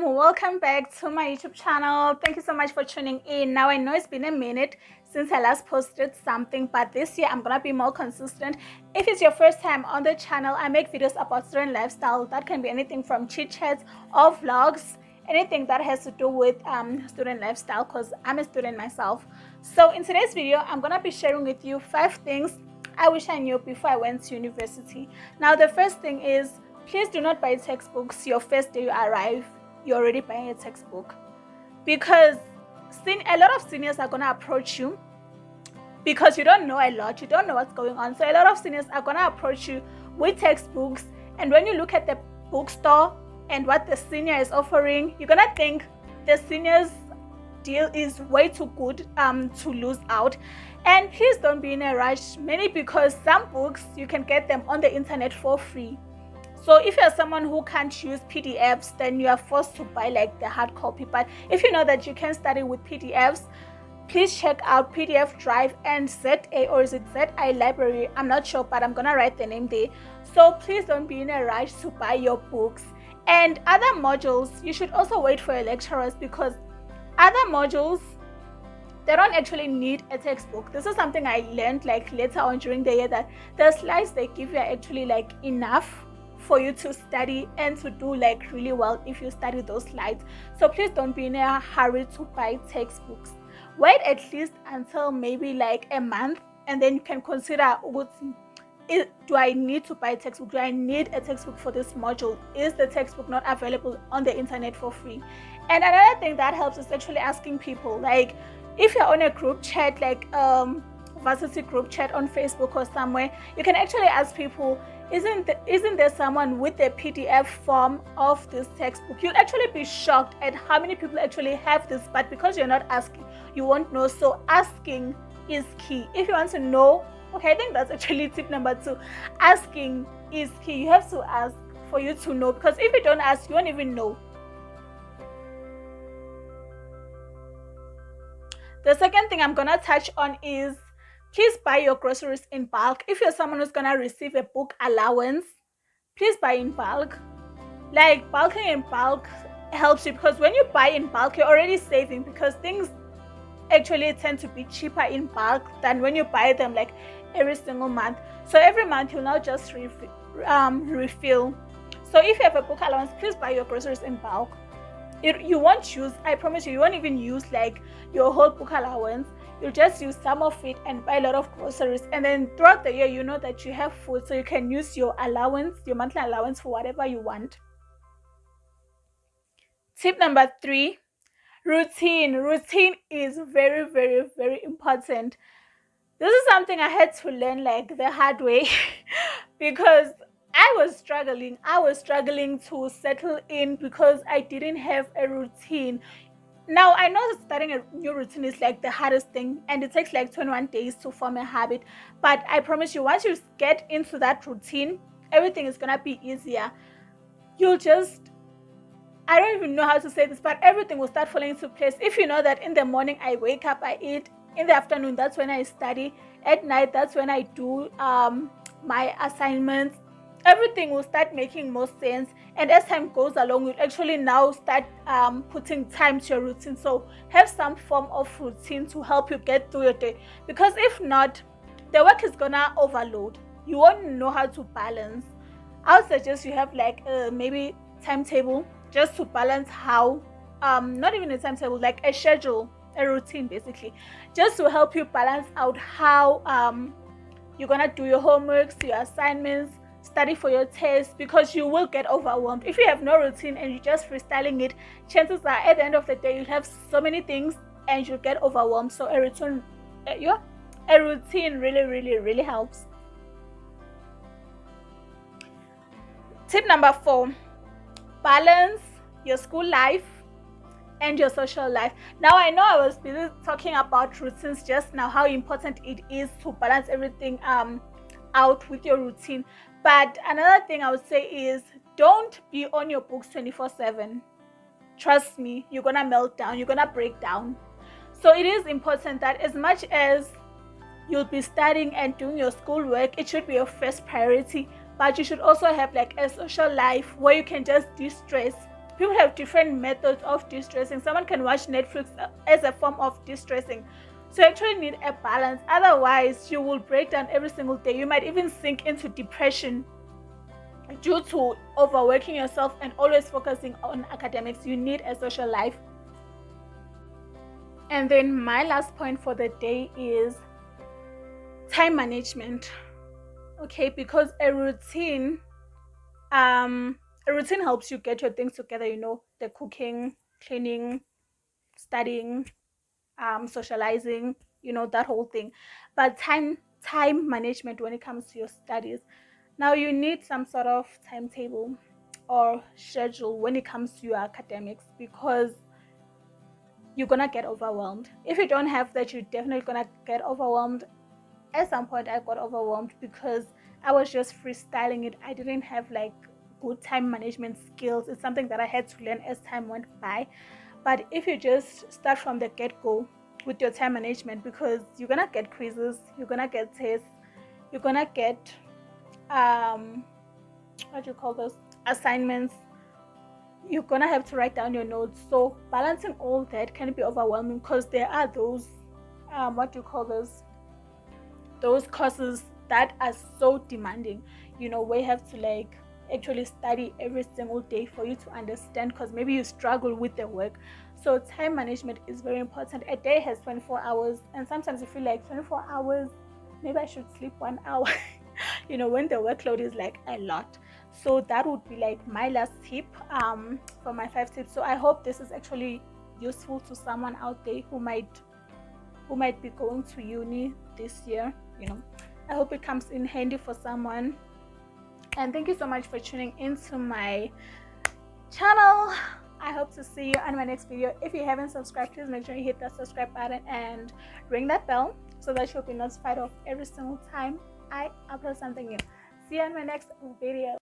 Welcome back to my YouTube channel. Thank you so much for tuning in. Now I know it's been a minute since I last posted something, but this year I'm gonna be more consistent. If it's your first time on the channel, I make videos about student lifestyle. That can be anything from chit chats or vlogs, anything that has to do with student lifestyle, because I'm a student myself. So in today's video, I'm gonna be sharing with you 5 things I wish I knew before I went to university. Now the first thing is, please do not buy textbooks your first day you arrive. You're already buying a textbook, because a lot of seniors are going to approach you because you don't know a lot, you don't know what's going on. So a lot of seniors are going to approach you with textbooks, and when you look at the bookstore and what the senior is offering, you're going to think the senior's deal is way too good to lose out. And please don't be in a rush, mainly because some books you can get them on the internet for free. So if you're someone who can't use PDFs, then you are forced to buy like the hard copy. But if you know that you can study with PDFs, please check out PDF Drive and ZA, or is it ZI Library? I'm not sure, but I'm gonna write the name there. So please don't be in a rush to buy your books. And other modules, you should also wait for your lecturers, because other modules, they don't actually need a textbook. This is something I learned like later on during the year, that the slides they give you are actually like enough for you to study and to do like really well if you study those slides. So please don't be in a hurry to buy textbooks. Wait at least until maybe like a month, and then you can consider, do I need to buy a textbook? Do I need a textbook for this module? Is the textbook not available on the internet for free? And another thing that helps is actually asking people, like if you're on a group chat, like Varsity group chat on Facebook or somewhere, you can actually ask people, isn't there someone with a PDF form of this textbook? You'll actually be shocked at how many people actually have this, but because you're not asking, you won't know. So asking is key. If you want to know, okay, I think that's actually tip number 2. Asking is key. You have to ask for you to know, because if you don't ask, you won't even know. The second thing I'm gonna touch on is, please buy your groceries in bulk. If you're someone who's gonna receive a book allowance, please buy in bulk. Like bulking in bulk helps you, because when you buy in bulk, you're already saving, because things actually tend to be cheaper in bulk than when you buy them like every single month. So every month you'll now just refill. So if you have a book allowance, please buy your groceries in bulk. You won't use, I promise you won't even use like your whole book allowance. You'll just use some of it and buy a lot of groceries, and then throughout the year you know that you have food, so you can use your allowance, your monthly allowance, for whatever you want. Tip number 3, routine. Routine is very, very, very important. This is something I had to learn like the hard way because I was struggling to settle in because I didn't have a routine. Now, I know that starting a new routine is like the hardest thing, and it takes like 21 days to form a habit. But I promise you, once you get into that routine, everything is gonna be easier. You'll just, I don't even know how to say this, but everything will start falling into place. If you know that in the morning I wake up, I eat, in the afternoon that's when I study, at night that's when I do my assignments, everything will start making more sense. And as time goes along, you'll actually now start putting time to your routine. So have some form of routine to help you get through your day, because if not, the work is gonna overload. You won't know how to balance. I would suggest you have like maybe timetable, just to balance how not even a timetable, like a schedule, a routine basically, just to help you balance out how you're gonna do your homeworks, your assignments, study for your test, because you will get overwhelmed. If you have no routine and you're just freestyling it, chances are at the end of the day you'll have so many things and you'll get overwhelmed. So a routine really, really, really helps. Tip number 4, balance your school life and your social life. Now I know I was busy talking about routines just now, how important it is to balance everything out with your routine. But another thing I would say is, don't be on your books 24/7. Trust me, you're gonna melt down, you're gonna break down. So it is important that as much as you'll be studying and doing your schoolwork, it should be your first priority. But you should also have like a social life where you can just de-stress People have different methods of distressing. Someone can watch Netflix as a form of distressing. So you actually need a balance. Otherwise, you will break down every single day. You might even sink into depression due to overworking yourself and always focusing on academics. You need a social life. And then my last point for the day is time management. Okay, because a routine helps you get your things together, the cooking, cleaning, studying, socializing, that whole thing. But time management when it comes to your studies. Now you need some sort of timetable or schedule when it comes to your academics, because you're gonna get overwhelmed. If you don't have that, you're definitely gonna get overwhelmed. At some point I got overwhelmed because I was just freestyling it. I didn't have like good time management skills. It's something that I had to learn as time went by. But if you just start from the get-go with your time management, because you're gonna get quizzes, you're gonna get tests, you're gonna get what do you call those, assignments, you're gonna have to write down your notes. So balancing all that can be overwhelming, because there are those what do you call those courses that are so demanding, where you have to like actually study every single day for you to understand, because maybe you struggle with the work. So time management is very important. A day has 24 hours, and sometimes you feel like 24 hours, maybe I should sleep 1 hour, when the workload is like a lot. So that would be like my last tip for my 5 tips. So I hope this is actually useful to someone out there who might be going to uni this year. I hope it comes in handy for someone. And thank you so much for tuning into my channel. I hope to see you on my next video. If you haven't subscribed, please make sure you hit that subscribe button and ring that bell so that you'll be notified of every single time I upload something new. See you on my next video.